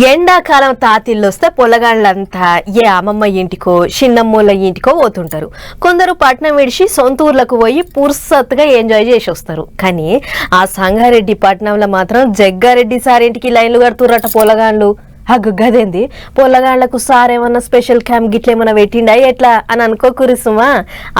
ఎండాకాలం తాతిళ్ళు వస్తే పొలగాళ్ళంతా ఏ అమ్మమ్మ ఇంటికో చిన్నమ్మోళ్ళ ఇంటికో పోతుంటారు. కొందరు పట్నం విడిచి సొంత ఊర్లకు పోయి పుర్సత్తుగా ఎంజాయ్ చేసి వస్తారు. కానీ ఆ సంగారెడ్డి పట్నంలో మాత్రం జగ్గారెడ్డి సార్ ఇంటికి లైన్లు కడుతుర్రట పొలగాళ్ళు. గదేంది పొలగాళ్లకు సార్ ఏమన్నా స్పెషల్ క్యాంప్ గిట్ల ఏమన్నా పెట్టిండా ఎట్లా అని అనుకోకురి సుమా,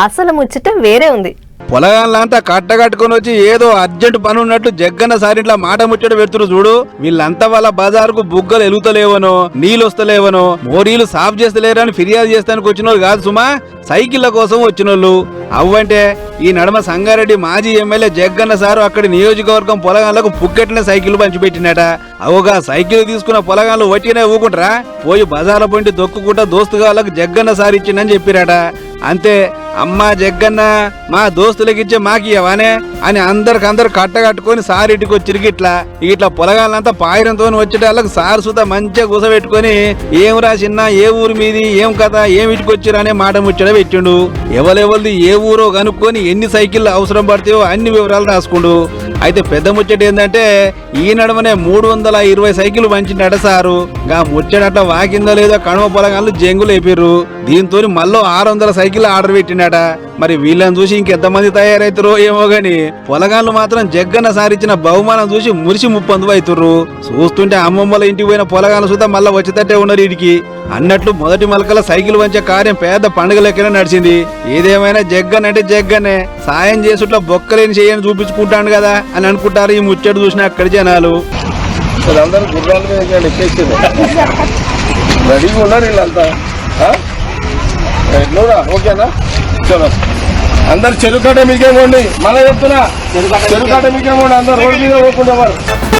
అసలు ముచ్చట వేరే ఉంది. పొలగాళ్ళంతా కట్టకట్టుకుని వచ్చి ఏదో అర్జెంట్ పని ఉన్నట్టు జగ్గన్న సారింట్లా మాట ముచ్చట పెడుతురు చూడు. వీళ్ళంతా వాళ్ళ బజారుకు బుగ్గలు ఎలుగుతలేవనో నీళ్ళు వస్తలేవనో మోరీలు సాఫ్ చేస్తలేరని ఫిర్యాదు చేస్తానికి వచ్చిన వాళ్ళు కాదు సుమా, సైకిళ్ల కోసం వచ్చినోళ్ళు. అవ్వంటే ఈ నడమ సంగారెడ్డి మాజీ ఎమ్మెల్యే జగ్గన్న సారు అక్కడి నియోజకవర్గం పొలగాళ్లకు పుక్కెట్లనే సైకిల్ పంచిపెట్టినట. అవుగా సైకిల్ తీసుకున్న పొలగాళ్ళు వట్టినే ఊకుంటారా, పోయి బజార్ల పొంటి దొక్కుకుంటా దోస్తుగాళ్ళకు జగ్గన్న సార్ ఇచ్చిందని చెప్పిరట. అంతే, అమ్మా జగ్గన్న మా దోస్తులకిచ్చే మాకియవానే అని అందరు కట్టకట్టుకొని సార్ ఇంటికి వచ్చిరికి ఇట్లా పొలగాళ్ళంతా పాయిరంతో వచ్చేటాళ్ళకి సార్ సుత మంచిగా కూసబెట్టుకొని ఏం రాసిన్నా ఏ ఊరు మీది ఏం కథ ఏం ఇటుకొచ్చిరా అనే మాట ముచ్చట పెట్టిండు. ఎవరెవరిది ఏ ఊరో కనుక్కొని ఎన్ని సైకిళ్ళు అవసరం పడతాయో అన్ని వివరాలు రాసుకుండు. అయితే పెద్ద ముచ్చట ఏంటంటే ఈ నడమనే 320 సైకిల్ పంచిండట సారు. గా ముచ్చటట్లా వాకిందో లేదో కణమ పొలగాళ్ళు జంగులు వేపిర్రు. దీంతో మళ్ళీ 600 సైకిల్ ఆర్డర్ పెట్టిండట. మరి వీళ్ళని చూసి ఇంకెంతమంది తయారైతురో ఏమో గాని పొలగాళ్ళు మాత్రం జగ్గన్న సారిచ్చిన బహుమానం చూసి మురిసి ముప్పందు అవుతుర్రు. చూస్తుంటే అమ్మమ్మల ఇంటికి పోయిన పొలగాళ్ళు సుతా మళ్ళా వచ్చేటట్టే ఉన్నారు వీడికి. అన్నట్లు మొదటి మలకల సైకిల్ వంచే కార్యం పెద్ద పండుగ లెక్కనే నడిచింది. ఏదేమైనా జగ్గన్ అంటే జగ్గనే, సాయం చేసుట్లా బొక్కలేని చేయని చూపించుకుంటాను కదా అని అనుకుంటారు ఈ ముచ్చట చూసిన అక్కడి జనాలు. అందరూ గుర్రాల మీద ఎక్కేసింది, రెడీగా ఉన్నారు వీళ్ళంతా. ఓకేనా, చలో అందరు చెరుకట్ట మీకేమోండి, మళ్ళీ చెప్తున్నా చెరుకట్ట మీకేమోండి, అందరు రోడ్డు మీద పోకుండా